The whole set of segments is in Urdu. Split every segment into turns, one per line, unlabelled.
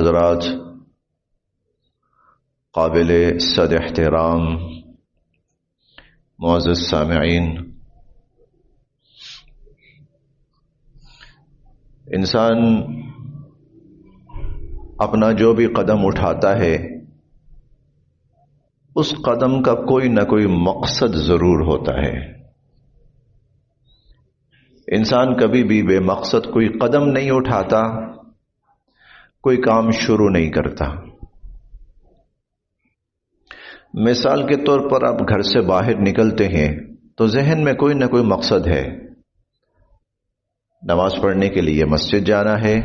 حضرات، قابل صد احترام معزز سامعین، انسان اپنا جو بھی قدم اٹھاتا ہے اس قدم کا کوئی نہ کوئی مقصد ضرور ہوتا ہے۔ انسان کبھی بھی بے مقصد کوئی قدم نہیں اٹھاتا، کوئی کام شروع نہیں کرتا۔ مثال کے طور پر آپ گھر سے باہر نکلتے ہیں تو ذہن میں کوئی نہ کوئی مقصد ہے۔ نماز پڑھنے کے لیے مسجد جانا ہے،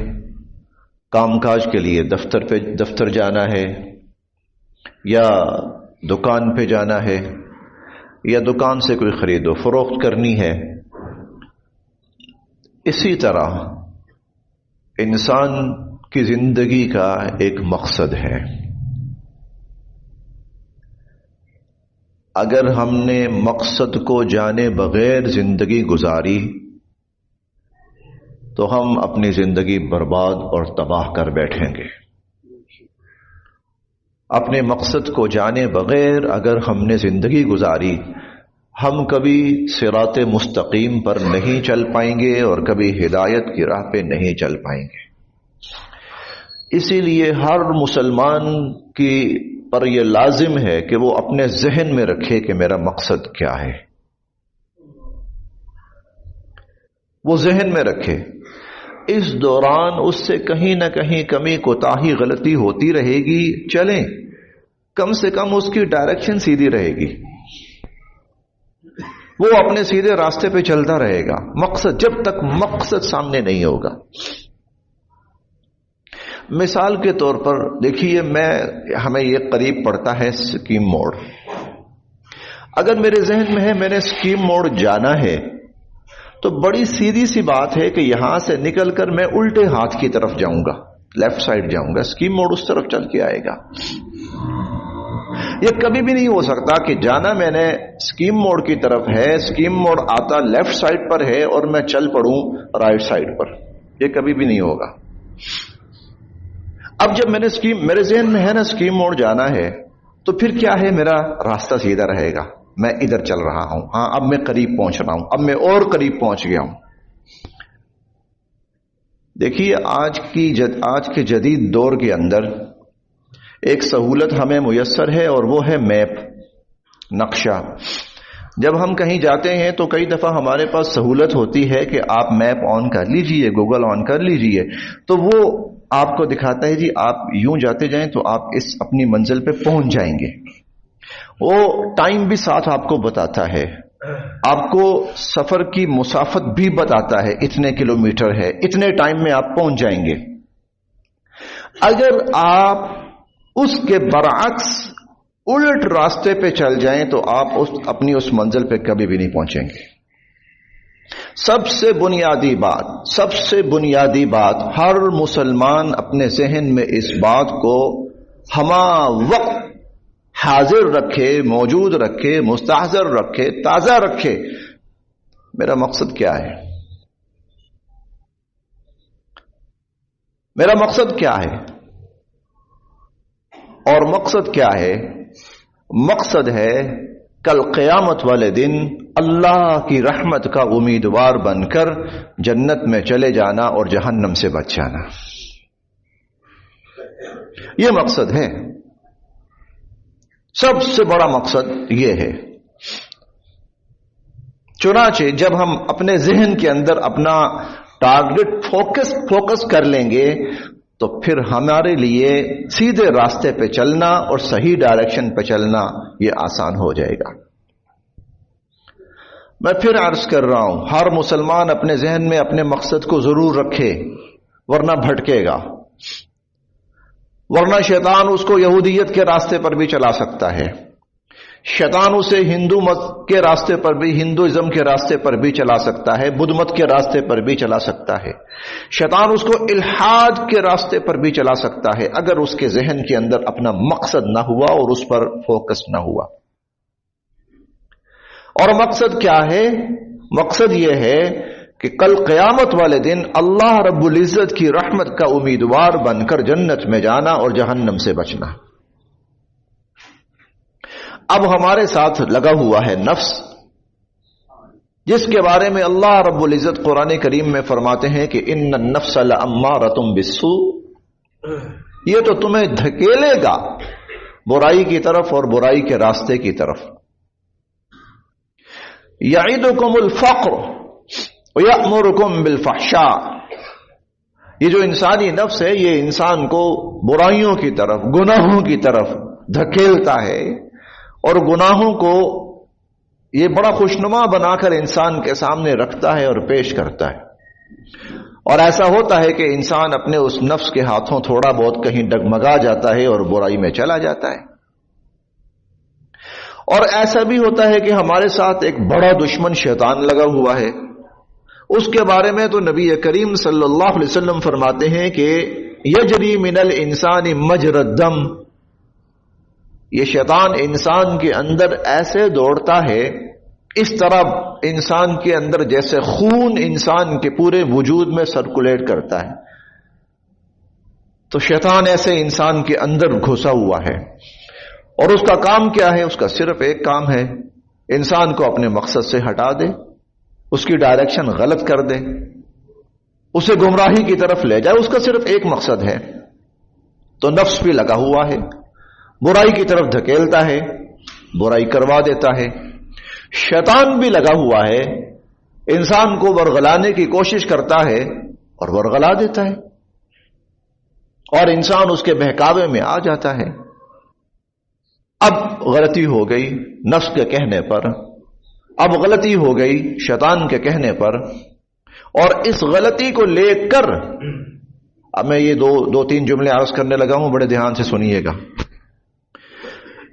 کام کاج کے لیے دفتر جانا ہے، یا دکان پہ جانا ہے، یا دکان سے کوئی خرید و فروخت کرنی ہے۔ اسی طرح انسان کی زندگی کا ایک مقصد ہے۔ اگر ہم نے مقصد کو جانے بغیر زندگی گزاری تو ہم اپنی زندگی برباد اور تباہ کر بیٹھیں گے۔ اپنے مقصد کو جانے بغیر اگر ہم نے زندگی گزاری، ہم کبھی صراط مستقیم پر نہیں چل پائیں گے اور کبھی ہدایت کی راہ پہ نہیں چل پائیں گے۔ اسی لیے ہر مسلمان کی پر یہ لازم ہے کہ وہ اپنے ذہن میں رکھے کہ میرا مقصد کیا ہے، وہ ذہن میں رکھے۔ اس دوران اس سے کہیں نہ کہیں کمی کوتاہی غلطی ہوتی رہے گی، چلیں، کم سے کم اس کی ڈائریکشن سیدھی رہے گی، وہ اپنے سیدھے راستے پہ چلتا رہے گا۔ مقصد، جب تک مقصد سامنے نہیں ہوگا۔ مثال کے طور پر دیکھیے، ہمیں یہ قریب پڑتا ہے سکیم موڑ۔ اگر میرے ذہن میں ہے میں نے سکیم موڑ جانا ہے تو بڑی سیدھی سی بات ہے کہ یہاں سے نکل کر میں الٹے ہاتھ کی طرف جاؤں گا، لیفٹ سائڈ جاؤں گا، سکیم موڑ اس طرف چل کے آئے گا۔ یہ کبھی بھی نہیں ہو سکتا کہ جانا میں نے سکیم موڑ کی طرف ہے، سکیم موڑ آتا لیفٹ سائڈ پر ہے اور میں چل پڑوں رائٹ سائڈ پر، یہ کبھی بھی نہیں ہوگا۔ اب جب میں نے میرے ذہن میں ہے نا سکیم موڑ جانا ہے، تو پھر کیا ہے، میرا راستہ سیدھا رہے گا، میں ادھر چل رہا ہوں، ہاں اب میں قریب پہنچ رہا ہوں، اب میں اور قریب پہنچ گیا ہوں۔ دیکھیے آج کے جدید دور کے اندر ایک سہولت ہمیں میسر ہے اور وہ ہے میپ، نقشہ۔ جب ہم کہیں جاتے ہیں تو کئی دفعہ ہمارے پاس سہولت ہوتی ہے کہ آپ میپ آن کر لیجئے، گوگل آن کر لیجئے، تو وہ آپ کو دکھاتا ہے جی آپ یوں جاتے جائیں تو آپ اپنی منزل پہ پہنچ جائیں گے۔ وہ ٹائم بھی ساتھ آپ کو بتاتا ہے، آپ کو سفر کی مسافت بھی بتاتا ہے، اتنے کلومیٹر ہے، اتنے ٹائم میں آپ پہنچ جائیں گے۔ اگر آپ اس کے برعکس الٹ راستے پہ چل جائیں تو آپ اپنی اس منزل پہ کبھی بھی نہیں پہنچیں گے۔ سب سے بنیادی بات ہر مسلمان اپنے ذہن میں اس بات کو ہمہ وقت حاضر رکھے، موجود رکھے، مستحضر رکھے، تازہ رکھے، میرا مقصد کیا ہے، میرا مقصد کیا ہے، اور مقصد کیا ہے؟ مقصد ہے کل قیامت والے دن اللہ کی رحمت کا امیدوار بن کر جنت میں چلے جانا اور جہنم سے بچ جانا۔ یہ مقصد ہے، سب سے بڑا مقصد یہ ہے۔ چنانچہ جب ہم اپنے ذہن کے اندر اپنا ٹارگٹ فوکس کر لیں گے تو پھر ہمارے لیے سیدھے راستے پہ چلنا اور صحیح ڈائریکشن پہ چلنا یہ آسان ہو جائے گا۔ میں پھر عرض کر رہا ہوں، ہر مسلمان اپنے ذہن میں اپنے مقصد کو ضرور رکھے، ورنہ بھٹکے گا، ورنہ شیطان اس کو یہودیت کے راستے پر بھی چلا سکتا ہے، شیطان اسے ہندو مت کے راستے پر بھی، ہندوازم کے راستے پر بھی چلا سکتا ہے، بدھ مت کے راستے پر بھی چلا سکتا ہے، شیطان اس کو الحاد کے راستے پر بھی چلا سکتا ہے، اگر اس کے ذہن کے اندر اپنا مقصد نہ ہوا اور اس پر فوکس نہ ہوا۔ اور مقصد کیا ہے؟ مقصد یہ ہے کہ کل قیامت والے دن اللہ رب العزت کی رحمت کا امیدوار بن کر جنت میں جانا اور جہنم سے بچنا۔ اب ہمارے ساتھ لگا ہوا ہے نفس، جس کے بارے میں اللہ رب العزت قرآن کریم میں فرماتے ہیں کہ ان النفس لامارۃ بالسوء، یہ تو تمہیں دھکیلے گا برائی کی طرف اور برائی کے راستے کی طرف۔ یعدکم الفقر ویأمرکم بالفحشاء، یہ جو انسانی نفس ہے یہ انسان کو برائیوں کی طرف، گناہوں کی طرف دھکیلتا ہے، اور گناہوں کو یہ بڑا خوشنما بنا کر انسان کے سامنے رکھتا ہے اور پیش کرتا ہے، اور ایسا ہوتا ہے کہ انسان اپنے اس نفس کے ہاتھوں تھوڑا بہت کہیں ڈگمگا جاتا ہے اور برائی میں چلا جاتا ہے۔ اور ایسا بھی ہوتا ہے کہ ہمارے ساتھ ایک بڑا دشمن شیطان لگا ہوا ہے، اس کے بارے میں تو نبی کریم صلی اللہ علیہ وسلم فرماتے ہیں کہ یجری من الانسان مجرى الدم، یہ شیطان انسان کے اندر ایسے دوڑتا ہے اس طرح انسان کے اندر جیسے خون انسان کے پورے وجود میں سرکولیٹ کرتا ہے، تو شیطان ایسے انسان کے اندر گھسا ہوا ہے، اور اس کا کام کیا ہے؟ اس کا صرف ایک کام ہے، انسان کو اپنے مقصد سے ہٹا دے، اس کی ڈائریکشن غلط کر دے، اسے گمراہی کی طرف لے جائے، اس کا صرف ایک مقصد ہے۔ تو نفس بھی لگا ہوا ہے، برائی کی طرف دھکیلتا ہے، برائی کروا دیتا ہے۔ شیطان بھی لگا ہوا ہے، انسان کو ورغلانے کی کوشش کرتا ہے اور ورغلا دیتا ہے، اور انسان اس کے بہکاوے میں آ جاتا ہے۔ اب غلطی ہو گئی نفس کے کہنے پر، اب غلطی ہو گئی شیطان کے کہنے پر، اور اس غلطی کو لے کر اب میں یہ دو تین جملے عرض کرنے لگا ہوں، بڑے دھیان سے سنیے گا۔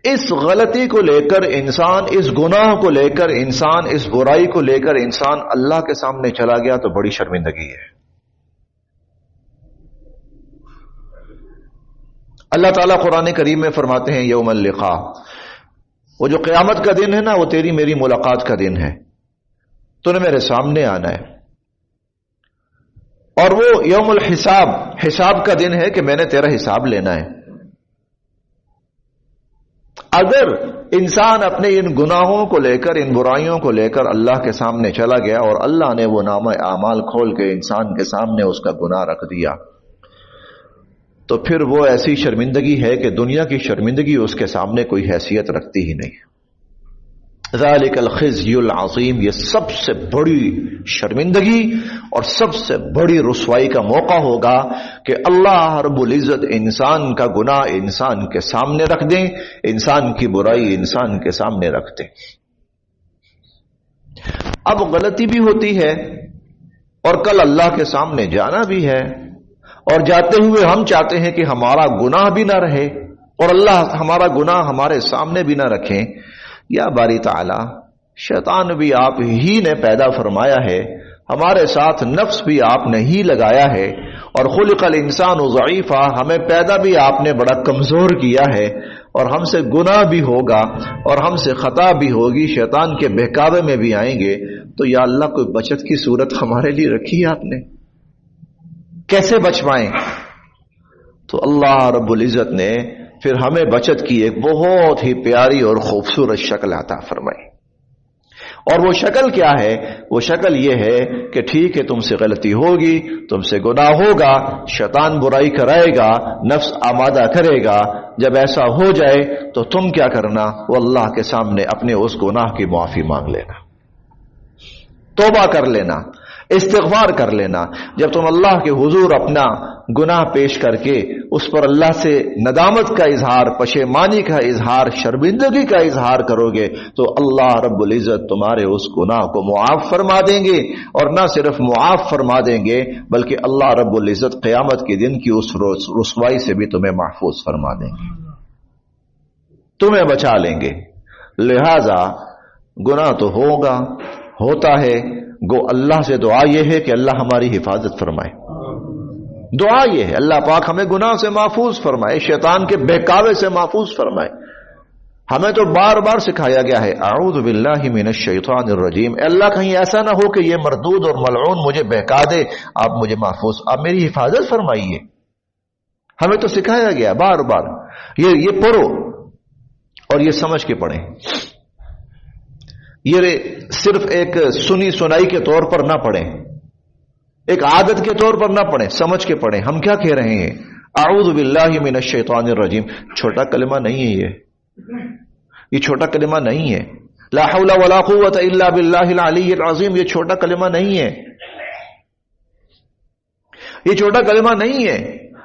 اس غلطی کو لے کر انسان، اس گناہ کو لے کر انسان، اس برائی کو لے کر انسان اللہ کے سامنے چلا گیا تو بڑی شرمندگی ہے۔ اللہ تعالیٰ قرآن کریم میں فرماتے ہیں یوم اللقاء، وہ جو قیامت کا دن ہے نا، وہ تیری میری ملاقات کا دن ہے، تو نے میرے سامنے آنا ہے، اور وہ یوم الحساب، حساب کا دن ہے کہ میں نے تیرا حساب لینا ہے۔ اگر انسان اپنے ان گناہوں کو لے کر، ان برائیوں کو لے کر اللہ کے سامنے چلا گیا اور اللہ نے وہ نامہ اعمال کھول کے انسان کے سامنے اس کا گناہ رکھ دیا، تو پھر وہ ایسی شرمندگی ہے کہ دنیا کی شرمندگی اس کے سامنے کوئی حیثیت رکھتی ہی نہیں۔ ذالک الخزی العظیم، یہ سب سے بڑی شرمندگی اور سب سے بڑی رسوائی کا موقع ہوگا کہ اللہ رب العزت انسان کا گناہ انسان کے سامنے رکھ دیں، انسان کی برائی انسان کے سامنے رکھ دیں۔ اب غلطی بھی ہوتی ہے اور کل اللہ کے سامنے جانا بھی ہے، اور جاتے ہوئے ہم چاہتے ہیں کہ ہمارا گناہ بھی نہ رہے اور اللہ ہمارا گناہ ہمارے سامنے بھی نہ رکھیں۔ یا باری تعالی، شیطان بھی آپ ہی نے پیدا فرمایا ہے، ہمارے ساتھ نفس بھی آپ نے ہی لگایا ہے، اور خلق الانسان ضعیفا، ہمیں پیدا بھی آپ نے بڑا کمزور کیا ہے، اور ہم سے گناہ بھی ہوگا اور ہم سے خطا بھی ہوگی، شیطان کے بہکاوے میں بھی آئیں گے، تو یا اللہ کوئی بچت کی صورت ہمارے لیے رکھی ہے آپ نے، کیسے بچ پائیں؟ تو اللہ رب العزت نے پھر ہمیں بچت کی ایک بہت ہی پیاری اور خوبصورت شکل عطا فرمائی، اور وہ شکل کیا ہے؟ وہ شکل یہ ہے کہ ٹھیک ہے تم سے غلطی ہوگی، تم سے گناہ ہوگا، شیطان برائی کرائے گا، نفس آمادہ کرے گا، جب ایسا ہو جائے تو تم کیا کرنا؟ وہ اللہ کے سامنے اپنے اس گناہ کی معافی مانگ لینا، توبہ کر لینا، استغفار کر لینا۔ جب تم اللہ کے حضور اپنا گناہ پیش کر کے اس پر اللہ سے ندامت کا اظہار، پشیمانی کا اظہار، شرمندگی کا اظہار کرو گے تو اللہ رب العزت تمہارے اس گناہ کو معاف فرما دیں گے، اور نہ صرف معاف فرما دیں گے بلکہ اللہ رب العزت قیامت کے دن کی اس رسوائی سے بھی تمہیں محفوظ فرما دیں گے، تمہیں بچا لیں گے۔ لہذا گناہ تو ہوتا ہے، گو اللہ سے دعا یہ ہے کہ اللہ ہماری حفاظت فرمائے، دعا یہ ہے اللہ پاک ہمیں گناہ سے محفوظ فرمائے، شیطان کے بہکاوے سے محفوظ فرمائے۔ ہمیں تو بار بار سکھایا گیا ہے اعوذ باللہ من الشیطان الرجیم، اللہ کہیں ایسا نہ ہو کہ یہ مردود اور ملعون مجھے بہکا دے، آپ مجھے محفوظ، آپ میری حفاظت فرمائیے۔ ہمیں تو سکھایا گیا بار بار یہ پڑھو اور یہ سمجھ کے پڑھیں، یہ صرف ایک سنی سنائی کے طور پر نہ پڑھیں، ایک عادت کے طور پر نہ پڑھیں، سمجھ کے پڑھیں ہم کیا کہہ رہے ہیں۔ اعوذ باللہ من الشیطان الرجیم چھوٹا کلمہ نہیں ہے، یہ چھوٹا کلمہ نہیں ہے۔ لا حول ولا قوت الا باللہ العلی العظیم یہ چھوٹا کلمہ نہیں ہے، یہ چھوٹا کلمہ نہیں ہے،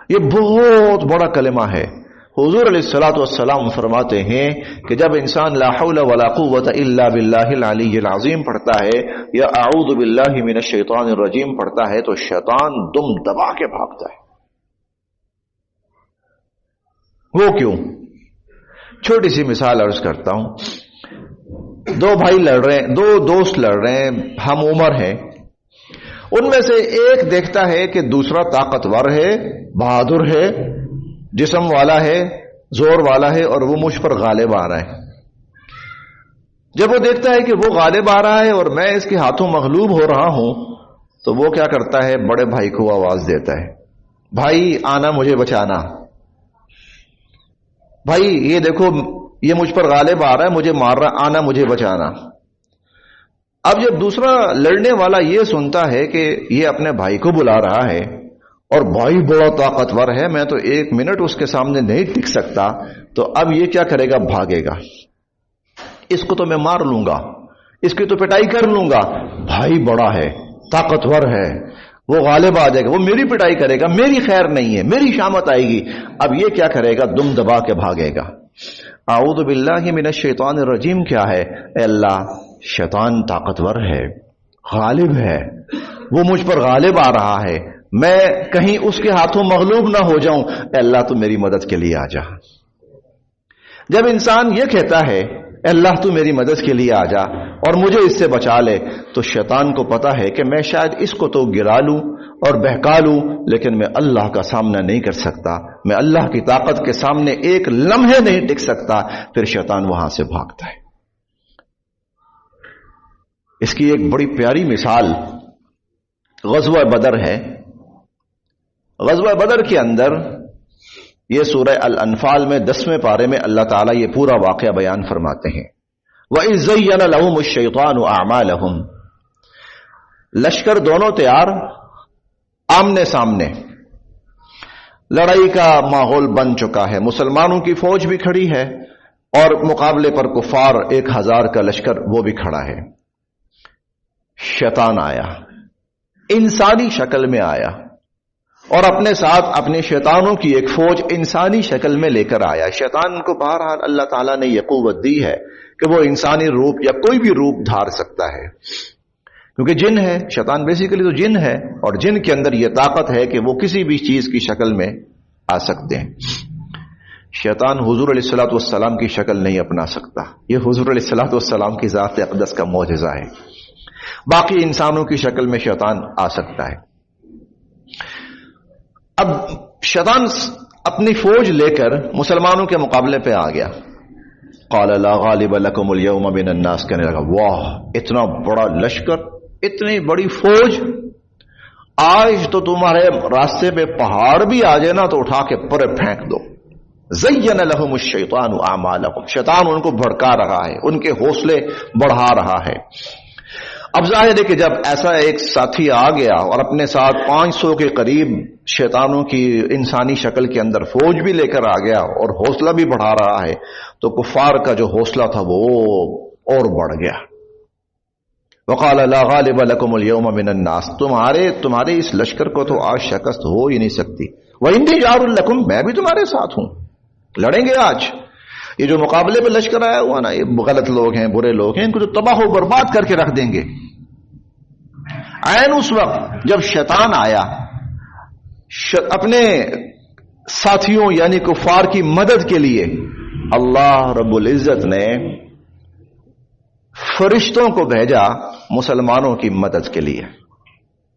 یہ بہت بڑا کلمہ ہے۔ حضور علیہ الصلوۃ والسلام فرماتے ہیں کہ جب انسان لا حول ولا قوت الا باللہ العلی العظیم پڑھتا ہے یا اعوذ باللہ من الشیطان الرجیم پڑھتا ہے تو شیطان دم دبا کے بھاگتا ہے۔ وہ کیوں؟ چھوٹی سی مثال عرض کرتا ہوں، دو بھائی لڑ رہے ہیں، دو دوست لڑ رہے ہیں، ہم عمر ہیں، ان میں سے ایک دیکھتا ہے کہ دوسرا طاقتور ہے، بہادر ہے، جسم والا ہے، زور والا ہے اور وہ مجھ پر غالب آ رہا ہے۔ جب وہ دیکھتا ہے کہ وہ غالب آ رہا ہے اور میں اس کے ہاتھوں مغلوب ہو رہا ہوں تو وہ کیا کرتا ہے، بڑے بھائی کو آواز دیتا ہے، بھائی آنا مجھے بچانا، بھائی یہ دیکھو یہ مجھ پر غالب آ رہا ہے، مجھے مار رہا، آنا مجھے بچانا۔ اب جب دوسرا لڑنے والا یہ سنتا ہے کہ یہ اپنے بھائی کو بلا رہا ہے اور بھائی بڑا طاقتور ہے، میں تو ایک منٹ اس کے سامنے نہیں ٹک سکتا، تو اب یہ کیا کرے گا، بھاگے گا، اس کو تو میں مار لوں گا، اس کی تو پٹائی کر لوں گا، بھائی بڑا ہے، طاقتور ہے، وہ غالب آ جائے گا، وہ میری پٹائی کرے گا، میری خیر نہیں ہے، میری شامت آئے گی۔ اب یہ کیا کرے گا، دم دبا کے بھاگے گا۔ اعوذ باللہ من الشیطان الرجیم کیا ہے، اے اللہ شیطان طاقتور ہے، غالب ہے، وہ مجھ پر غالب آ رہا ہے، میں کہیں اس کے ہاتھوں مغلوب نہ ہو جاؤں، اے اللہ تو میری مدد کے لیے آ جا۔ جب انسان یہ کہتا ہے اے اللہ تو میری مدد کے لیے آ جا اور مجھے اس سے بچا لے، تو شیطان کو پتا ہے کہ میں شاید اس کو تو گرا لوں اور بہکا لوں، لیکن میں اللہ کا سامنا نہیں کر سکتا، میں اللہ کی طاقت کے سامنے ایک لمحے نہیں ٹک سکتا، پھر شیطان وہاں سے بھاگتا ہے۔ اس کی ایک بڑی پیاری مثال غزوہ بدر ہے۔ غزوہ بدر کے اندر یہ سورہ الانفال میں 10ویں پارے میں اللہ تعالیٰ یہ پورا واقعہ بیان فرماتے ہیں۔ وَإِذْ زَيَّنَ لَهُمُ الشَّيْطَانُ أَعْمَالَهُمْ، لشکر دونوں تیار، آمنے سامنے، لڑائی کا ماحول بن چکا ہے، مسلمانوں کی فوج بھی کھڑی ہے اور مقابلے پر کفار 1000 کا لشکر وہ بھی کھڑا ہے۔ شیطان آیا، انسانی شکل میں آیا اور اپنے ساتھ اپنے شیطانوں کی ایک فوج انسانی شکل میں لے کر آیا۔ شیطان کو بہرحال اللہ تعالیٰ نے یہ قوت دی ہے کہ وہ انسانی روپ یا کوئی بھی روپ دھار سکتا ہے، کیونکہ جن ہے، شیطان بیسیکلی تو جن ہے، اور جن کے اندر یہ طاقت ہے کہ وہ کسی بھی چیز کی شکل میں آ سکتے ہیں۔ شیطان حضور علیہ الصلوۃ والسلام کی شکل نہیں اپنا سکتا، یہ حضور علیہ الصلوۃ والسلام کی ذات اقدس کا معجزہ ہے۔ باقی انسانوں کی شکل میں شیطان آ سکتا ہے۔ اب شیطان اپنی فوج لے کر مسلمانوں کے مقابلے پہ آ گیا۔ قال لا غالب لكم اليوم من الناس، کہنے لگا واہ اتنا بڑا لشکر، اتنی بڑی فوج، آج تو تمہارے راستے پہ پہاڑ بھی آ جائے نا تو اٹھا کے پرے پھینک دو۔ زین لهم الشیطان اعمالهم، شیطان ان کو بھڑکا رہا ہے، ان کے حوصلے بڑھا رہا ہے۔ اب ظاہر ہے کہ جب ایسا ایک ساتھی آ گیا اور اپنے ساتھ 500 کے قریب شیطانوں کی انسانی شکل کے اندر فوج بھی لے کر آ گیا اور حوصلہ بھی بڑھا رہا ہے، تو کفار کا جو حوصلہ تھا وہ اور بڑھ گیا۔ وقال لا غالب لكم اليوم من الناس، تمہارے اس لشکر کو تو آج شکست ہو ہی نہیں سکتی۔ وإني جار لكم، میں بھی تمہارے ساتھ ہوں، لڑیں گے آج۔ یہ جو مقابلے پہ لشکر آیا ہوا نا، یہ غلط لوگ ہیں، برے لوگ ہیں، ان کو تو تباہ و برباد کر کے رکھ دیں گے۔ عین اس وقت جب شیطان آیا اپنے ساتھیوں یعنی کفار کی مدد کے لیے، اللہ رب العزت نے فرشتوں کو بھیجا مسلمانوں کی مدد کے لیے۔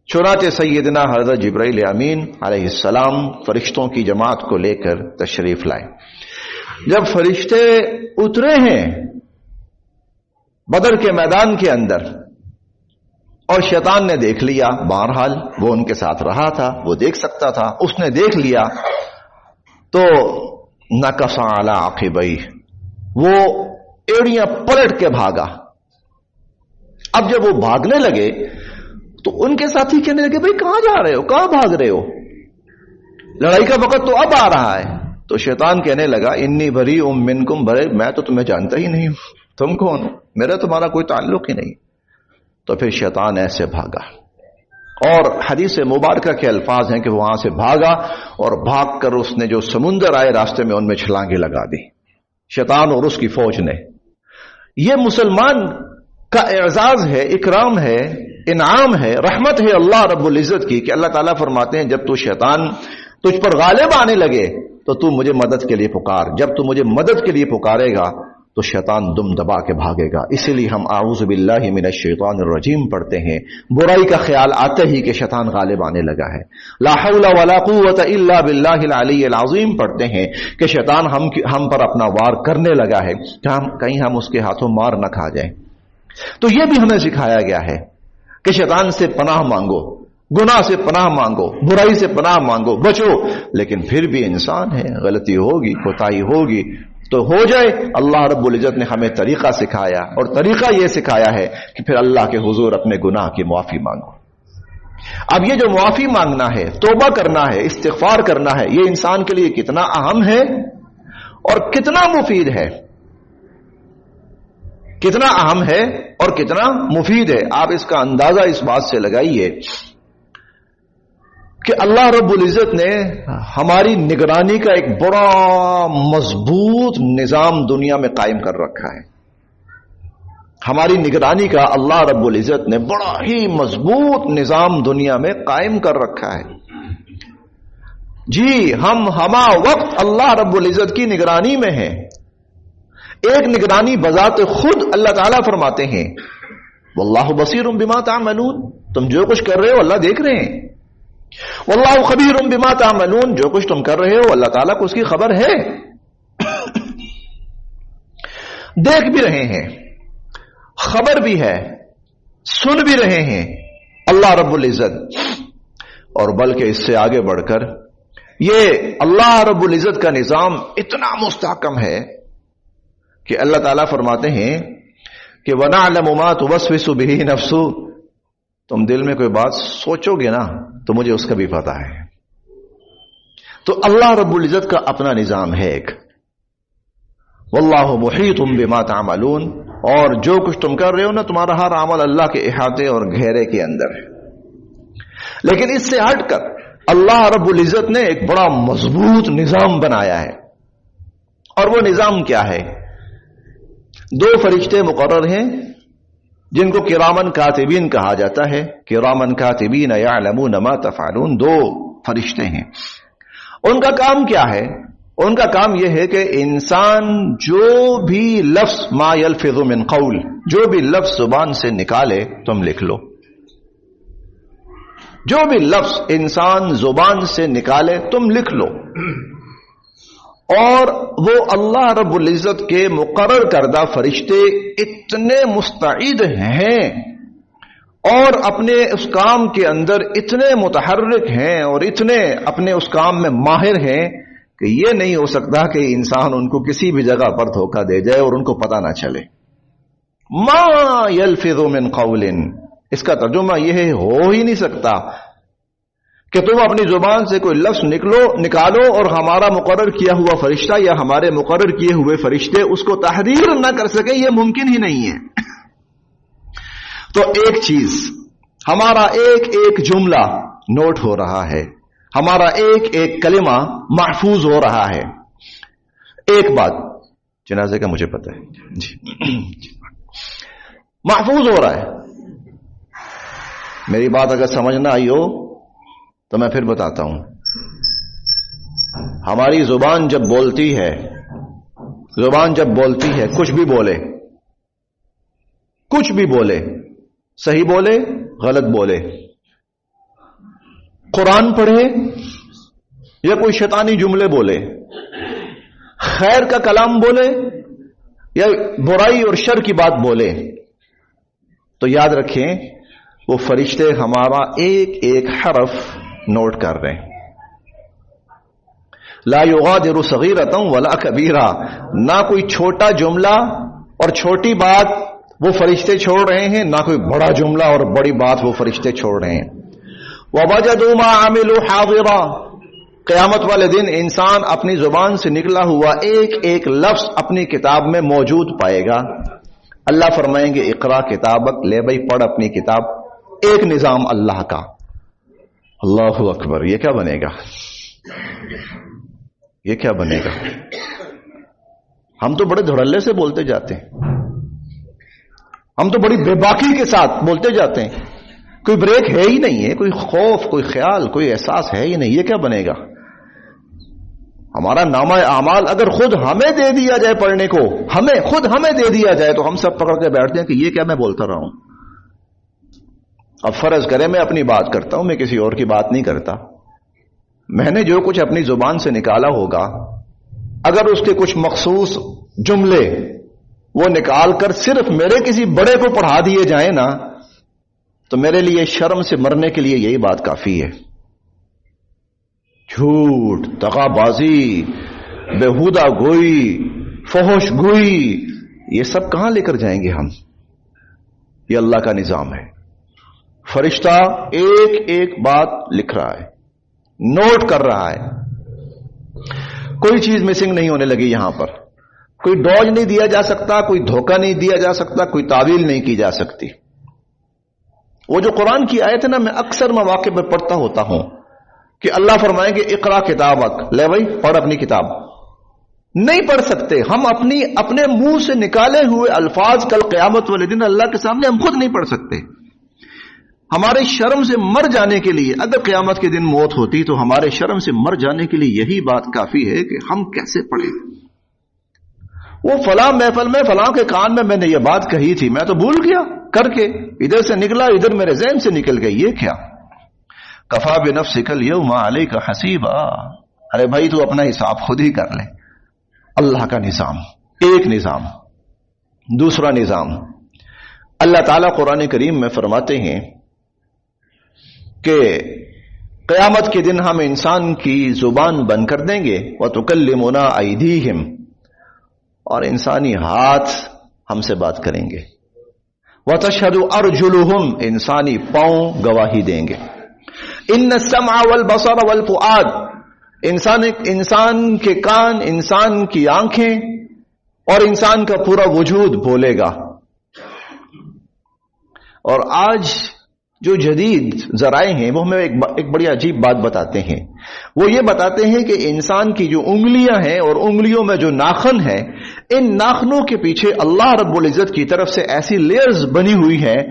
چنانچہ سیدنا حضرت جبرائیل امین علیہ السلام فرشتوں کی جماعت کو لے کر تشریف لائے۔ جب فرشتے اترے ہیں بدر کے میدان کے اندر اور شیطان نے دیکھ لیا، بہرحال وہ ان کے ساتھ رہا تھا، وہ دیکھ سکتا تھا، اس نے دیکھ لیا تو نکص علی عقبیہ، وہ ایڑیاں پلٹ کے بھاگا۔ اب جب وہ بھاگنے لگے تو ان کے ساتھی کہنے لگے بھائی کہاں جا رہے ہو، کہاں بھاگ رہے ہو، لڑائی کا وقت تو اب آ رہا ہے۔ تو شیطان کہنے لگا انی بریء منکم، بھرے میں تو تمہیں جانتا ہی نہیں ہوں، تم کون ہو، میرا تمہارا کوئی تعلق ہی نہیں۔ تو پھر شیطان ایسے بھاگا، اور حدیث مبارکہ کے الفاظ ہیں کہ وہ وہاں سے بھاگا اور بھاگ کر اس نے جو سمندر آئے راستے میں ان میں چھلانگیں لگا دی، شیطان اور اس کی فوج نے۔ یہ مسلمان کا اعزاز ہے، اکرام ہے، انعام ہے، رحمت ہے اللہ رب العزت کی، کہ اللہ تعالیٰ فرماتے ہیں جب تو شیطان تجھ پر غالب آنے لگے تو تو مجھے مدد کے لیے پکار، جب تو مجھے مدد کے لیے پکارے گا تو شیطان دم دبا کے بھاگے گا۔ اسی لیے ہم اعوذ باللہ من الشیطان الرجیم پڑھتے ہیں، برائی کا خیال آتے ہی کہ شیطان غالب آنے لگا ہے۔ لا حول ولا قوت الا باللہ العلی العظیم پڑھتے ہیں کہ شیطان ہم پر اپنا وار کرنے لگا ہے، کہیں ہم اس کے ہاتھوں مار نہ کھا جائیں۔ تو یہ بھی ہمیں سکھایا گیا ہے کہ شیطان سے پناہ مانگو، گناہ سے پناہ مانگو، برائی سے پناہ مانگو، بچو، لیکن پھر بھی انسان ہے، غلطی ہوگی، کوتاہی ہوگی تو ہو جائے۔ اللہ رب العزت نے ہمیں طریقہ سکھایا، اور طریقہ یہ سکھایا ہے کہ پھر اللہ کے حضور اپنے گناہ کی معافی مانگو۔ اب یہ جو معافی مانگنا ہے، توبہ کرنا ہے، استغفار کرنا ہے، یہ انسان کے لیے کتنا اہم ہے اور کتنا مفید ہے، کتنا اہم ہے اور کتنا مفید ہے۔ آپ اس کا اندازہ اس بات سے لگائیے کہ اللہ رب العزت نے ہماری نگرانی کا ایک بڑا مضبوط نظام دنیا میں قائم کر رکھا ہے۔ ہماری نگرانی کا اللہ رب العزت نے بڑا ہی مضبوط نظام دنیا میں قائم کر رکھا ہے۔ جی ہم ہما وقت اللہ رب العزت کی نگرانی میں ہیں۔ ایک نگرانی بذات خود اللہ تعالیٰ فرماتے ہیں واللہ بصیر بما تعملون، تم جو کچھ کر رہے ہو اللہ دیکھ رہے ہیں۔ واللہ خبیر بما تعملون، جو کچھ تم کر رہے ہو اللہ تعالیٰ کو اس کی خبر ہے، دیکھ بھی رہے ہیں، خبر بھی ہے، سن بھی رہے ہیں اللہ رب العزت۔ اور بلکہ اس سے آگے بڑھ کر یہ اللہ رب العزت کا نظام اتنا مستحکم ہے کہ اللہ تعالیٰ فرماتے ہیں کہ وَنَعْلَمُ مَا تُوَسْوِسُ بِهِ نَفْسُ، تم دل میں کوئی بات سوچو گے نا تو مجھے اس کا بھی پتہ ہے۔ تو اللہ رب العزت کا اپنا نظام ہے ایک، واللہ محیط بما تعملون، اور جو کچھ تم کر رہے ہو نا تمہارا ہر عمل اللہ کے احاطے اور گھیرے کے اندر ہے۔ لیکن اس سے ہٹ کر اللہ رب العزت نے ایک بڑا مضبوط نظام بنایا ہے، اور وہ نظام کیا ہے؟ دو فرشتے مقرر ہیں جن کو کرامن کاتبین کہا جاتا ہے، کرامن کاتبین یعلمون ما تفعلون، دو فرشتے ہیں۔ ان کا کام کیا ہے؟ ان کا کام یہ ہے کہ انسان جو بھی لفظ ما یلفظ من قول، جو بھی لفظ زبان سے نکالے تم لکھ لو، جو بھی لفظ انسان زبان سے نکالے تم لکھ لو۔ اور وہ اللہ رب العزت کے مقرر کردہ فرشتے اتنے مستعد ہیں اور اپنے اس کام کے اندر اتنے متحرک ہیں اور اتنے اپنے اس کام میں ماہر ہیں کہ یہ نہیں ہو سکتا کہ انسان ان کو کسی بھی جگہ پر دھوکہ دے جائے اور ان کو پتہ نہ چلے۔ ما یلفظ من قول، اس کا ترجمہ یہ ہے ہو ہی نہیں سکتا کہ تم اپنی زبان سے کوئی لفظ نکالو اور ہمارا مقرر کیا ہوا فرشتہ یا ہمارے مقرر کیے ہوئے فرشتے اس کو تحریر نہ کر سکے، یہ ممکن ہی نہیں ہے۔ تو ایک چیز، ہمارا ایک ایک جملہ نوٹ ہو رہا ہے، ہمارا ایک ایک کلمہ محفوظ ہو رہا ہے۔ ایک بات جنازے کا مجھے پتہ ہے جی محفوظ ہو رہا ہے۔ میری بات اگر سمجھ نہ آئی ہو تو میں پھر بتاتا ہوں۔ ہماری زبان جب بولتی ہے، زبان جب بولتی ہے، کچھ بھی بولے، کچھ بھی بولے، صحیح بولے غلط بولے، قرآن پڑھے یا کوئی شیطانی جملے بولے، خیر کا کلام بولے یا برائی اور شر کی بات بولے، تو یاد رکھیں وہ فرشتے ہمارا ایک ایک حرف نوٹ کر رہے ہیں. لا یغادر صغیرۃ ولا کبیرہ، نہ کوئی چھوٹا جملہ اور چھوٹی بات وہ فرشتے چھوڑ رہے ہیں، نہ کوئی بڑا جملہ اور بڑی بات وہ فرشتے چھوڑ رہے ہیں. وَوَجَدُوا مَا عَمِلُوا حَاضِرًا، قیامت والے دن انسان اپنی زبان سے نکلا ہوا ایک ایک لفظ اپنی کتاب میں موجود پائے گا. اللہ فرمائیں گے اقرا کتابک، لے بھائی پڑھ اپنی کتاب. ایک نظام اللہ کا. اللہ اکبر، یہ کیا بنے گا؟ یہ کیا بنے گا؟ ہم تو بڑے دھڑلے سے بولتے جاتے ہیں، ہم تو بڑی بے باکی کے ساتھ بولتے جاتے ہیں، کوئی بریک ہے ہی نہیں ہے، کوئی خوف، کوئی خیال، کوئی احساس ہے ہی نہیں. یہ کیا بنے گا؟ ہمارا نامہ اعمال اگر خود ہمیں دے دیا جائے پڑھنے کو، ہمیں دے دیا جائے تو ہم سب پکڑ کے بیٹھتے ہیں کہ یہ کیا میں بولتا رہا ہوں. اب فرض کرے میں اپنی بات کرتا ہوں، میں کسی اور کی بات نہیں کرتا. میں نے جو کچھ اپنی زبان سے نکالا ہوگا، اگر اس کے کچھ مخصوص جملے وہ نکال کر صرف میرے کسی بڑے کو پڑھا دیے جائیں نا، تو میرے لیے شرم سے مرنے کے لیے یہی بات کافی ہے. جھوٹ، دغا بازی، بےہودہ گوئی، فحش گوئی، یہ سب کہاں لے کر جائیں گے ہم؟ یہ اللہ کا نظام ہے. فرشتہ ایک ایک بات لکھ رہا ہے، نوٹ کر رہا ہے. کوئی چیز مسنگ نہیں ہونے لگی یہاں پر. کوئی ڈوج نہیں دیا جا سکتا، کوئی دھوکہ نہیں دیا جا سکتا، کوئی تعویل نہیں کی جا سکتی. وہ جو قرآن کی آیت ہے نا، میں اکثر مواقع پہ پڑھتا ہوتا ہوں کہ اللہ فرمائیں گے اقرا کتابک، لے بھائی پڑھ اپنی کتاب. نہیں پڑھ سکتے ہم اپنے منہ سے نکالے ہوئے الفاظ کل قیامت والے دن اللہ کے سامنے ہم خود نہیں پڑھ سکتے. ہمارے شرم سے مر جانے کے لیے، اگر قیامت کے دن موت ہوتی تو ہمارے شرم سے مر جانے کے لیے یہی بات کافی ہے کہ ہم کیسے پڑھیں. وہ فلاں محفل میں فلاں کے کان میں نے یہ بات کہی تھی، میں تو بھول گیا کر کے، ادھر سے نکلا ادھر میرے ذہن سے نکل گئی. یہ کیا؟ کفا بنفسک الیوم علیک حسیبا. ارے بھائی تو اپنا حساب خود ہی کر لے. اللہ کا نظام، ایک نظام. دوسرا نظام، اللہ تعالیٰ قرآن کریم میں فرماتے ہیں کہ قیامت کے دن ہم انسان کی زبان بند کر دیں گے. وَتُكَلِّمُنَا أَيْدِيهِمْ، اور انسانی ہاتھ ہم سے بات کریں گے. وَتَشْهَدُ أَرْجُلُهُمْ، انسانی پاؤں گواہی دیں گے. إِنَّ السَّمْعَ وَالْبَصَرَ وَالْفُؤَادَ، انسان کے کان، انسان کی آنکھیں اور انسان کا پورا وجود بولے گا. اور آج جو جدید ذرائع ہیں وہ ہمیں ایک بڑی عجیب بات بتاتے ہیں. وہ یہ بتاتے ہیں کہ انسان کی جو انگلیاں ہیں اور انگلیوں میں جو ناخن ہے، ان ناخنوں کے پیچھے اللہ رب العزت کی طرف سے ایسی لیئرز بنی ہوئی ہیں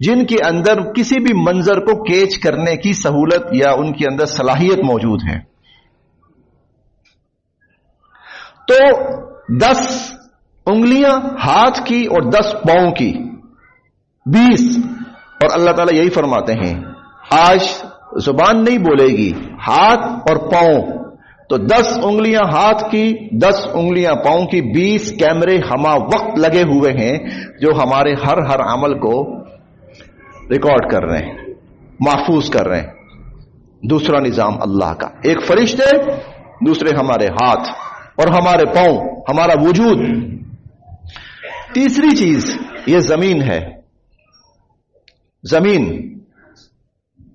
جن کے اندر کسی بھی منظر کو کیچ کرنے کی سہولت یا ان کے اندر صلاحیت موجود ہے. تو 10 انگلیاں ہاتھ کی اور 10 پاؤں کی، 20. اور اللہ تعالیٰ یہی فرماتے ہیں آج زبان نہیں بولے گی، ہاتھ اور پاؤں. تو 10 انگلیاں ہاتھ کی، 10 انگلیاں پاؤں کی، 20 کیمرے ہما وقت لگے ہوئے ہیں جو ہمارے ہر عمل کو ریکارڈ کر رہے ہیں، محفوظ کر رہے ہیں. دوسرا نظام اللہ کا، ایک فرشتے، دوسرے ہمارے ہاتھ اور ہمارے پاؤں، ہمارا وجود. تیسری چیز یہ زمین ہے. زمین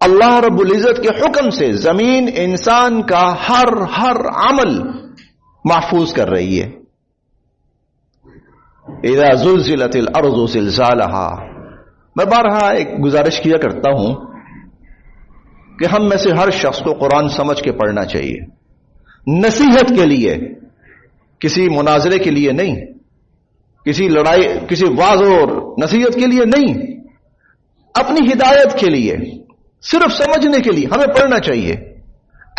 اللہ رب العزت کے حکم سے زمین انسان کا ہر عمل محفوظ کر رہی ہے. اذا زلزلت الارض زلزالها. میں بارہا ایک گزارش کیا کرتا ہوں کہ ہم میں سے ہر شخص کو قرآن سمجھ کے پڑھنا چاہیے، نصیحت کے لیے، کسی مناظرے کے لیے نہیں، کسی لڑائی، کسی واضح اور نصیحت کے لیے نہیں، اپنی ہدایت کے لیے، صرف سمجھنے کے لیے ہمیں پڑھنا چاہیے.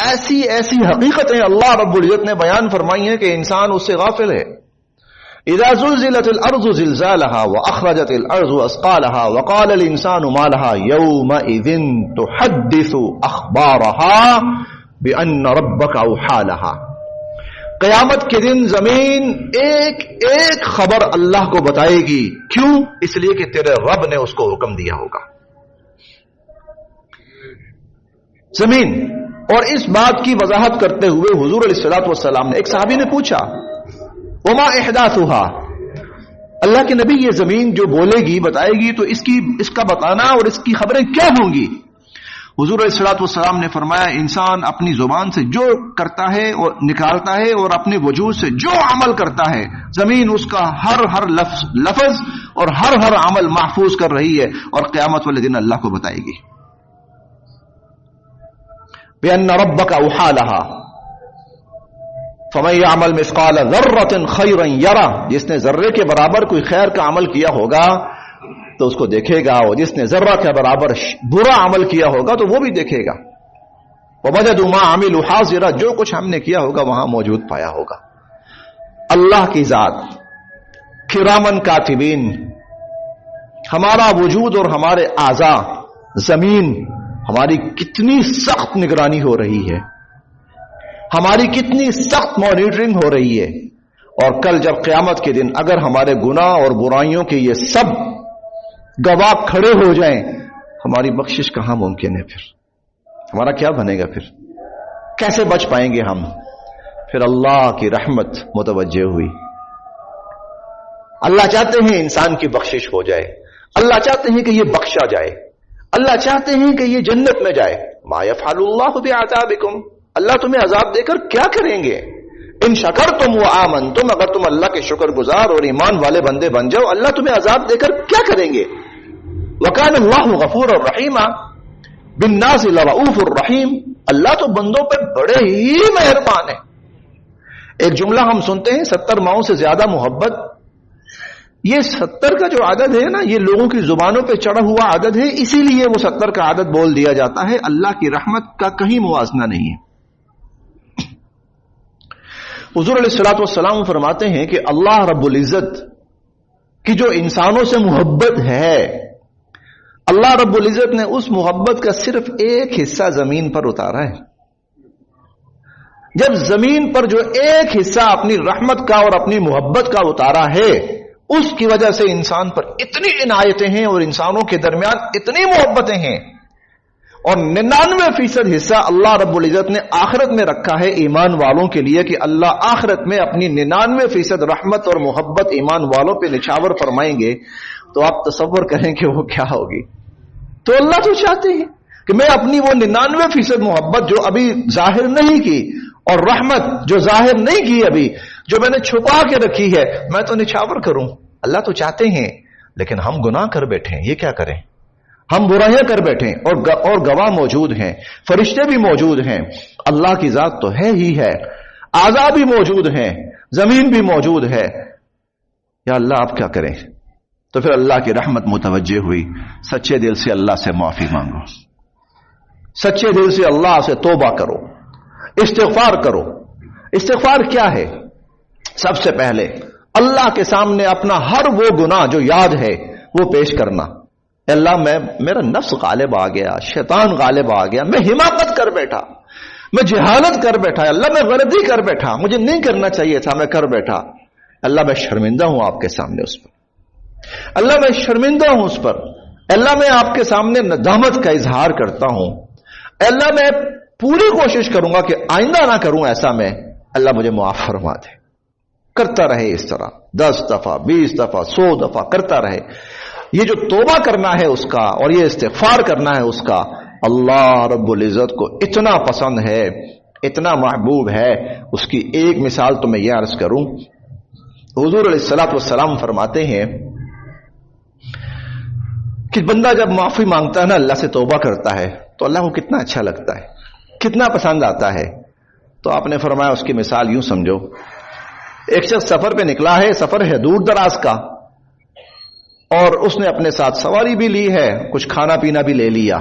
ایسی حقیقتیں اللہ رب العزت نے بیان فرمائی ہیں کہ انسان اس سے غافل ہے. اذا زلزلت الارض زلزالها واخرجت الارض اثقالها وقال الانسان ما لها يومئذ تحدث اخبارها بان ربك اوحى لها. قیامت کے دن زمین ایک ایک خبر اللہ کو بتائے گی. کیوں؟ اس لیے کہ تیرے رب نے اس کو حکم دیا ہوگا. زمین. اور اس بات کی وضاحت کرتے ہوئے حضور علیہ الصلوۃ والسلام نے، ایک صحابی نے پوچھا وما احداثها، اللہ کے نبی یہ زمین جو بولے گی بتائے گی تو اس کا بتانا اور اس کی خبریں کیا ہوں گی؟ حضور علیہ الصلوۃ والسلام نے فرمایا انسان اپنی زبان سے جو کرتا ہے اور نکالتا ہے اور اپنے وجود سے جو عمل کرتا ہے، زمین اس کا ہر لفظ اور ہر عمل محفوظ کر رہی ہے اور قیامت والے دن اللہ کو بتائے گی. بِأَنَّ رَبَّكَ أَوْحَىٰ لَهَا فَمَن يَعْمَلْ مِثْقَالَ ذَرَّةٍ خَيْرًا يَرَهُ، جس نے ذرے کے برابر کوئی خیر کا عمل کیا ہوگا تو اس کو دیکھے گا، اور جس نے ذرہ کے برابر برا عمل کیا ہوگا تو وہ بھی دیکھے گا. وَوَجَدُوا مَا عَمِلُوا حَاضِرًا، جو کچھ ہم نے کیا ہوگا وہاں موجود پایا ہوگا. اللہ کی ذات کرامن کاتبین، ہمارا وجود اور ہمارے اعضاء، زمین ہماری کتنی سخت نگرانی ہو رہی ہے، ہماری کتنی سخت مانیٹرنگ ہو رہی ہے. اور کل جب قیامت کے دن اگر ہمارے گناہ اور برائیوں کے یہ سب گواہ کھڑے ہو جائیں، ہماری بخشش کہاں ممکن ہے؟ پھر ہمارا کیا بنے گا؟ پھر کیسے بچ پائیں گے ہم؟ پھر اللہ کی رحمت متوجہ ہوئی. اللہ چاہتے ہیں انسان کی بخشش ہو جائے، اللہ چاہتے ہیں کہ یہ بخشا جائے، اللہ چاہتے ہیں کہ یہ جنت میں جائے. ما یفعل اللہ بعذابکم، اللہ تمہیں عذاب دے کر کیا کریں گے؟ ان شکرتم وآمنتم، اگر تم اللہ کے شکر گزار اور ایمان والے بندے بن جاؤ اللہ تمہیں عذاب دے کر کیا کریں گے؟ وکان اللہ غفور الرحیم بالناس لرؤوف الرحیم، اللہ تو بندوں پر بڑے ہی مہربان ہے. ایک جملہ ہم سنتے ہیں 70 ماؤں سے زیادہ محبت. یہ 70 کا جو عدد ہے نا، یہ لوگوں کی زبانوں پہ چڑھا ہوا عدد ہے، اسی لیے وہ 70 کا عدد بول دیا جاتا ہے. اللہ کی رحمت کا کہیں موازنہ نہیں ہے. حضور علیہ الصلوۃ والسلام فرماتے ہیں کہ اللہ رب العزت کی جو انسانوں سے محبت ہے، اللہ رب العزت نے اس محبت کا صرف ایک حصہ زمین پر اتارا ہے. جب زمین پر جو ایک حصہ اپنی رحمت کا اور اپنی محبت کا اتارا ہے، اس کی وجہ سے انسان پر اتنی عنایتیں ہیں اور انسانوں کے درمیان اتنی محبتیں ہیں. اور 99% حصہ اللہ رب العزت نے آخرت میں رکھا ہے ایمان والوں کے لیے، کہ اللہ آخرت میں اپنی 99% رحمت اور محبت ایمان والوں پہ نچھاور فرمائیں گے. تو آپ تصور کریں کہ وہ کیا ہوگی. تو اللہ تو چاہتے ہیں کہ میں اپنی وہ 99% محبت جو ابھی ظاہر نہیں کی اور رحمت جو ظاہر نہیں کی ابھی، جو میں نے چھپا کے رکھی ہے، میں تو نچھاور کروں. اللہ تو چاہتے ہیں، لیکن ہم گناہ کر بیٹھے ہیں. یہ کیا کریں؟ ہم برائیاں کر بیٹھے اور گواہ موجود ہیں، فرشتے بھی موجود ہیں، اللہ کی ذات تو ہے ہی ہے، اعضاء بھی موجود ہیں، زمین بھی موجود ہے. یا اللہ آپ کیا کریں؟ تو پھر اللہ کی رحمت متوجہ ہوئی. سچے دل سے اللہ سے معافی مانگو، سچے دل سے اللہ سے توبہ کرو، استغفار کرو. استغفار کیا ہے؟ سب سے پہلے اللہ کے سامنے اپنا ہر وہ گناہ جو یاد ہے وہ پیش کرنا. اللہ میرا نفس غالب آ گیا، شیطان غالب آ گیا، میں حماقت کر بیٹھا، میں جہالت کر بیٹھا، اللہ میں غلطی کر بیٹھا، مجھے نہیں کرنا چاہیے تھا، میں کر بیٹھا. اللہ میں شرمندہ ہوں آپ کے سامنے اس پر، اللہ میں شرمندہ ہوں اس پر. اللہ میں آپ کے سامنے ندامت کا اظہار کرتا ہوں. اللہ میں پوری کوشش کروں گا کہ آئندہ نہ کروں ایسا. میں اللہ مجھے معاف فرما دے. کرتا رہے اس طرح 10 دفعہ 20 دفعہ 100 دفعہ کرتا رہے. یہ جو توبہ کرنا ہے اس کا اور یہ استغفار کرنا ہے اس کا، اللہ رب العزت کو اتنا پسند ہے، اتنا محبوب ہے. اس کی ایک مثال تو میں یہ عرض کروں. حضور علیہ الصلوۃ والسلام فرماتے ہیں کہ بندہ جب معافی مانگتا ہے نا، اللہ سے توبہ کرتا ہے، تو اللہ کو کتنا اچھا لگتا ہے، کتنا پسند آتا ہے. تو آپ نے فرمایا اس کی مثال یوں سمجھو، ایک شخص سفر پہ نکلا ہے، سفر ہے دور دراز کا، اور اس نے اپنے ساتھ سواری بھی لی ہے، کچھ کھانا پینا بھی لے لیا،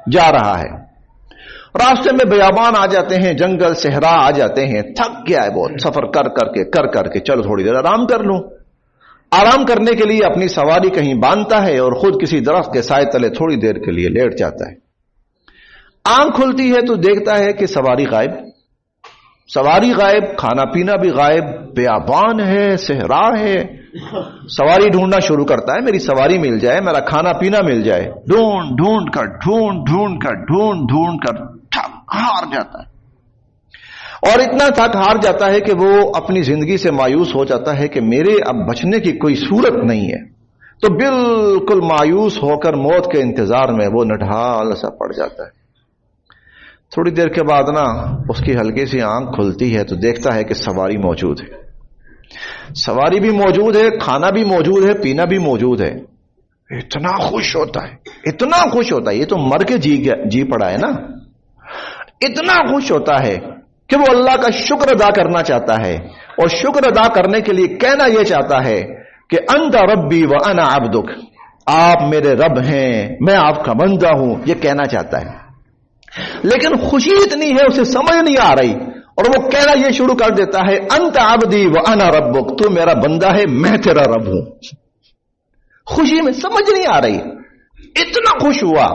جا رہا ہے. راستے میں بیابان آ جاتے ہیں، جنگل صحرا آ جاتے ہیں، تھک گیا ہے بہت سفر کر کے چلو تھوڑی دیر آرام کر لوں. آرام کرنے کے لیے اپنی سواری کہیں باندھتا ہے اور خود کسی درخت کے سائے تلے تھوڑی دیر کے لیے لیٹ جاتا ہے. آنکھ کھلتی ہے تو دیکھتا ہے کہ سواری غائب. سواری غائب، کھانا پینا بھی غائب، بیابان ہے، صحرا ہے، سواری ڈھونڈنا شروع کرتا ہے، میری سواری مل جائے، میرا کھانا پینا مل جائے، ڈھونڈ ڈھونڈ کر تھک ہار جاتا ہے، اور اتنا تھک ہار جاتا ہے کہ وہ اپنی زندگی سے مایوس ہو جاتا ہے کہ میرے اب بچنے کی کوئی صورت نہیں ہے، تو بالکل مایوس ہو کر موت کے انتظار میں وہ نڈھال سا پڑ جاتا ہے۔ تھوڑی دیر کے بعد نا اس کی ہلکی سی آنکھ کھلتی ہے تو دیکھتا ہے کہ سواری موجود ہے، سواری بھی موجود ہے، کھانا بھی موجود ہے، پینا بھی موجود ہے، اتنا خوش ہوتا ہے، اتنا خوش ہوتا ہے، یہ تو مر کے جی پڑا ہے نا، اتنا خوش ہوتا ہے کہ وہ اللہ کا شکر ادا کرنا چاہتا ہے، اور شکر ادا کرنے کے لیے کہنا یہ چاہتا ہے کہ انت ربی وانا عبدک، آپ میرے رب ہیں، میں آپ کا بندہ ہوں، یہ کہنا چاہتا ہے، لیکن خوشی اتنی ہے اسے سمجھ نہیں آ رہی، اور وہ کہنا یہ شروع کر دیتا ہے انت عبدی وانا ربک، تو میرا بندہ ہے، میں تیرا رب ہوں۔ خوشی میں سمجھ نہیں آ رہی، اتنا خوش ہوا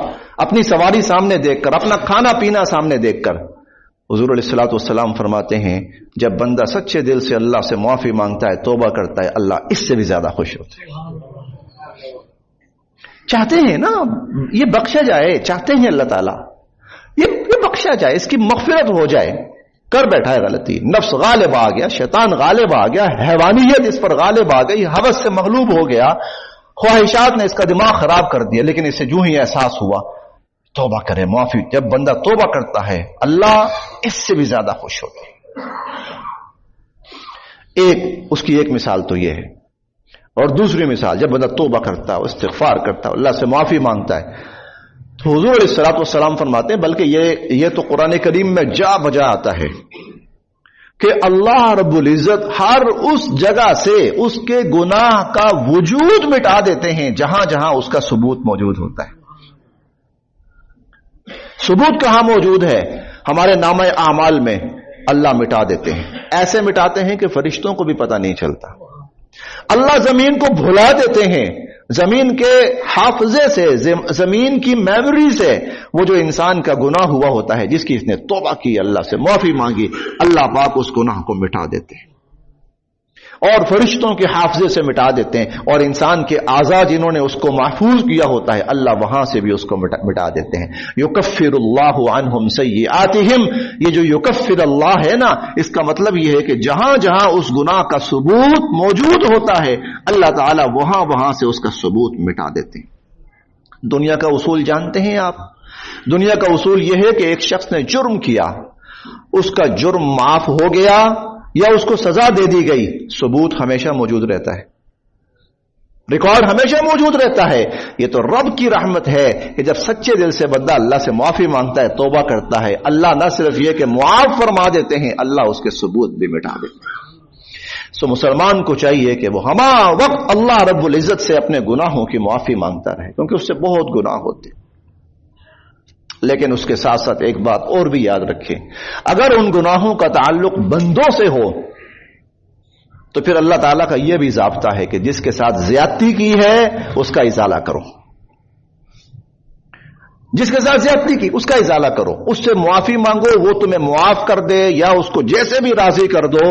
اپنی سواری سامنے دیکھ کر، اپنا کھانا پینا سامنے دیکھ کر۔ حضور علیہ الصلوۃ والسلام فرماتے ہیں جب بندہ سچے دل سے اللہ سے معافی مانگتا ہے، توبہ کرتا ہے، اللہ اس سے بھی زیادہ خوش ہوتا ہے۔ چاہتے ہیں نا یہ بخشا جائے، چاہتے ہیں اللہ تعالیٰ یہ بخشا جائے، اس کی مغفرت ہو جائے، کر بیٹھا ہے غلطی، نفس غالب آ گیا، شیطان غالب آ گیا، حیوانیت اس پر غالب آ گئی، ہوس سے مغلوب ہو گیا، خواہشات نے اس کا دماغ خراب کر دیا، لیکن اسے جو ہی احساس ہوا توبہ کرے، معافی، جب بندہ توبہ کرتا ہے اللہ اس سے بھی زیادہ خوش ہوتا ہے۔ اس کی ایک مثال تو یہ ہے، اور دوسری مثال جب بندہ توبہ کرتا ہے، استغفار کرتا ہے، اللہ سے معافی مانگتا ہے، تو حضور علیہ الصلوۃ والسلام فرماتے ہیں بلکہ یہ تو قرآن کریم میں جا بجا آتا ہے کہ اللہ رب العزت ہر اس جگہ سے اس کے گناہ کا وجود مٹا دیتے ہیں جہاں جہاں اس کا ثبوت موجود ہوتا ہے۔ ثبوت کہاں موجود ہے؟ ہمارے نامہ اعمال میں اللہ مٹا دیتے ہیں، ایسے مٹاتے ہیں کہ فرشتوں کو بھی پتہ نہیں چلتا۔ اللہ زمین کو بھلا دیتے ہیں، زمین کے حافظے سے، زمین کی میموری سے وہ جو انسان کا گناہ ہوا ہوتا ہے، جس کی اس نے توبہ کی، اللہ سے معافی مانگی، اللہ پاک اس گناہ کو مٹا دیتے ہیں، اور فرشتوں کے حافظے سے مٹا دیتے ہیں، اور انسان کے اعضاء جنہوں نے اس کو محفوظ کیا ہوتا ہے اللہ وہاں سے بھی اس کو مٹا دیتے ہیں۔ یکفر اللہ عنہم سیئاتہم، یہ جو یکفر اللہ ہے نا، اس کا مطلب یہ ہے کہ جہاں جہاں اس گناہ کا ثبوت موجود ہوتا ہے اللہ تعالی وہاں وہاں سے اس کا ثبوت مٹا دیتے ہیں۔ دنیا کا اصول جانتے ہیں آپ؟ دنیا کا اصول یہ ہے کہ ایک شخص نے جرم کیا، اس کا جرم معاف ہو گیا یا اس کو سزا دے دی گئی، ثبوت ہمیشہ موجود رہتا ہے، ریکارڈ ہمیشہ موجود رہتا ہے۔ یہ تو رب کی رحمت ہے کہ جب سچے دل سے بندہ اللہ سے معافی مانگتا ہے، توبہ کرتا ہے، اللہ نہ صرف یہ کہ معاف فرما دیتے ہیں، اللہ اس کے ثبوت بھی مٹا دیتے ہیں۔ سو مسلمان کو چاہیے کہ وہ ہما وقت اللہ رب العزت سے اپنے گناہوں کی معافی مانگتا رہے، کیونکہ اس سے بہت گناہ ہوتے، لیکن اس کے ساتھ ساتھ ایک بات اور بھی یاد رکھیں، اگر ان گناہوں کا تعلق بندوں سے ہو تو پھر اللہ تعالیٰ کا یہ بھی ضابطہ ہے کہ جس کے ساتھ زیادتی کی ہے اس کا ازالہ کرو، جس کے ساتھ زیادتی کی اس کا ازالہ کرو، اس سے معافی مانگو، وہ تمہیں معاف کر دے یا اس کو جیسے بھی راضی کر دو،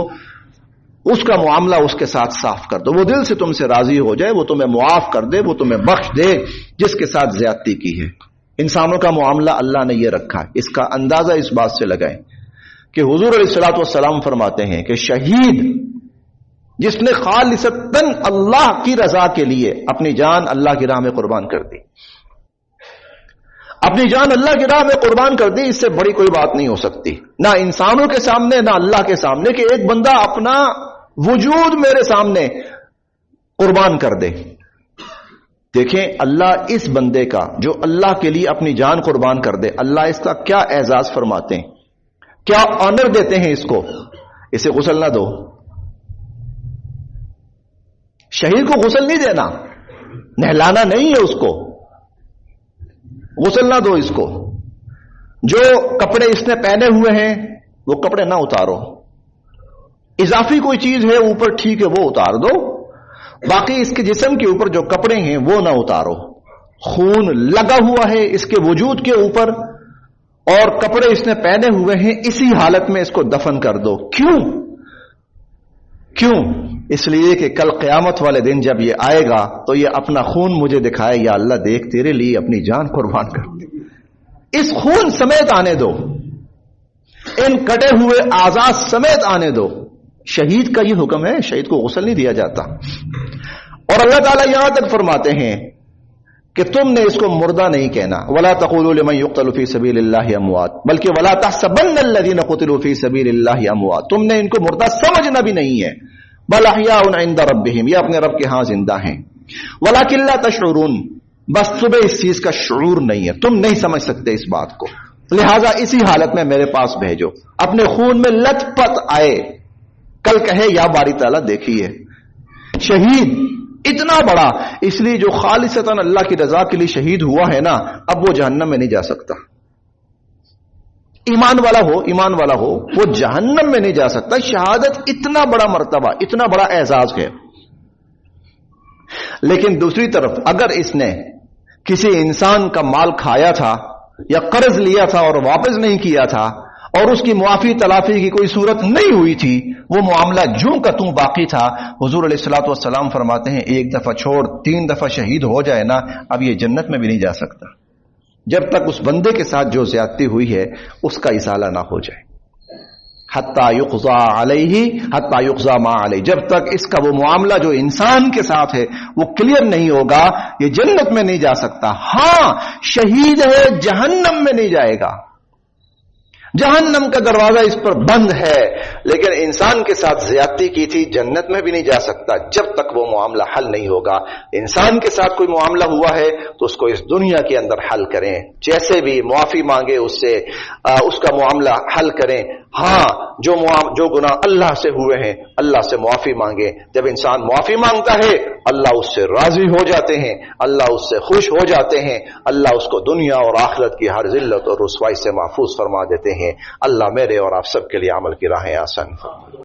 اس کا معاملہ اس کے ساتھ صاف کر دو، وہ دل سے تم سے راضی ہو جائے، وہ تمہیں معاف کر دے، وہ تمہیں بخش دے جس کے ساتھ زیادتی کی ہے۔ انسانوں کا معاملہ اللہ نے یہ رکھا ہے، اس کا اندازہ اس بات سے لگائیں کہ حضور علیہ الصلوۃ والسلام فرماتے ہیں کہ شہید جس نے خالصتاً اللہ کی رضا کے لیے اپنی جان اللہ کی راہ میں قربان کر دی، اپنی جان اللہ کی راہ میں قربان کر دی، اس سے بڑی کوئی بات نہیں ہو سکتی، نہ انسانوں کے سامنے نہ اللہ کے سامنے، کہ ایک بندہ اپنا وجود میرے سامنے قربان کر دے۔ دیکھیں اللہ اس بندے کا جو اللہ کے لیے اپنی جان قربان کر دے، اللہ اس کا کیا اعزاز فرماتے ہیں، کیا آنر دیتے ہیں اس کو، اسے غسل نہ دو، شہید کو غسل نہیں دینا، نہلانا نہیں ہے اس کو، غسل نہ دو اس کو، جو کپڑے اس نے پہنے ہوئے ہیں وہ کپڑے نہ اتارو، اضافی کوئی چیز ہے اوپر ٹھیک ہے وہ اتار دو، باقی اس کے جسم کے اوپر جو کپڑے ہیں وہ نہ اتارو، خون لگا ہوا ہے اس کے وجود کے اوپر، اور کپڑے اس نے پہنے ہوئے ہیں، اسی حالت میں اس کو دفن کر دو. کیوں؟ اس لیے کہ کل قیامت والے دن جب یہ آئے گا تو یہ اپنا خون مجھے دکھائے، یا اللہ دیکھ تیرے لیے اپنی جان قربان کر دے. اس خون سمیت آنے دو، ان کٹے ہوئے اعضاء سمیت آنے دو. شہید کا یہ حکم ہے، شہید کو غسل نہیں دیا جاتا. اور اللہ تعالیٰ یہاں تک فرماتے ہیں کہ تم نے اس کو مردہ نہیں کہنا. وَلَا تَقُولُوا لِمَن يُقْتَلُ فِي سَبِيلِ اللَّهِ أَمْوَاتٌ بلکہ وَلَا تَحْسَبَنَّ الَّذِينَ قُتِلُوا فِي سَبِيلِ اللَّهِ أَمْوَاتٌ، تم نے ان کو مردہ سمجھنا بھی نہیں ہے. بَلْ أَحْيَاءٌ عِندَ رَبِّهِمْ، یہ اپنے رب کے ہاں زندہ ہیں. وَلَٰكِن لَّا تَشْعُرُونَ، بس تمہیں اس چیز کا شعور نہیں ہے، تم نہیں سمجھ سکتے اس بات کو. لہٰذا اسی حالت میں میرے پاس بھیجو. اپنے خون میں لت پت آئے، کل کہے یا باری تعالیٰ دیکھیے. شہید اتنا بڑا، اس لیے جو خالصتاً اللہ کی رضا کے لیے شہید ہوا ہے نا، اب وہ جہنم میں نہیں جا سکتا. ایمان والا ہو وہ جہنم میں نہیں جا سکتا. شہادت اتنا بڑا مرتبہ، اتنا بڑا اعزاز ہے. لیکن دوسری طرف اگر اس نے کسی انسان کا مال کھایا تھا یا قرض لیا تھا اور واپس نہیں کیا تھا، اور اس کی معافی تلافی کی کوئی صورت نہیں ہوئی تھی، وہ معاملہ جوں کا توں باقی تھا، حضور علیہ الصلوۃ والسلام فرماتے ہیں ایک دفعہ چھوڑ 3 دفعہ شہید ہو جائے نا، اب یہ جنت میں بھی نہیں جا سکتا جب تک اس بندے کے ساتھ جو زیادتی ہوئی ہے اس کا ازالہ نہ ہو جائے. حتی یقضى ما علیہ، جب تک اس کا وہ معاملہ جو انسان کے ساتھ ہے وہ کلیئر نہیں ہوگا، یہ جنت میں نہیں جا سکتا. ہاں شہید ہے، جہنم میں نہیں جائے گا، جہنم کا دروازہ اس پر بند ہے. لیکن انسان کے ساتھ زیادتی کی تھی، جنت میں بھی نہیں جا سکتا جب تک وہ معاملہ حل نہیں ہوگا. انسان کے ساتھ کوئی معاملہ ہوا ہے تو اس کو اس دنیا کے اندر حل کریں، جیسے بھی معافی مانگے اس سے اس کا معاملہ حل کریں. ہاں جو گناہ اللہ سے ہوئے ہیں اللہ سے معافی مانگے. جب انسان معافی مانگتا ہے اللہ اس سے راضی ہو جاتے ہیں، اللہ اس سے خوش ہو جاتے ہیں، اللہ اس کو دنیا اور آخرت کی ہر ذلت اور رسوائی سے محفوظ فرما دیتے ہیں. اللہ میرے اور آپ سب کے لیے عمل کی راہیں آسان فرمائے.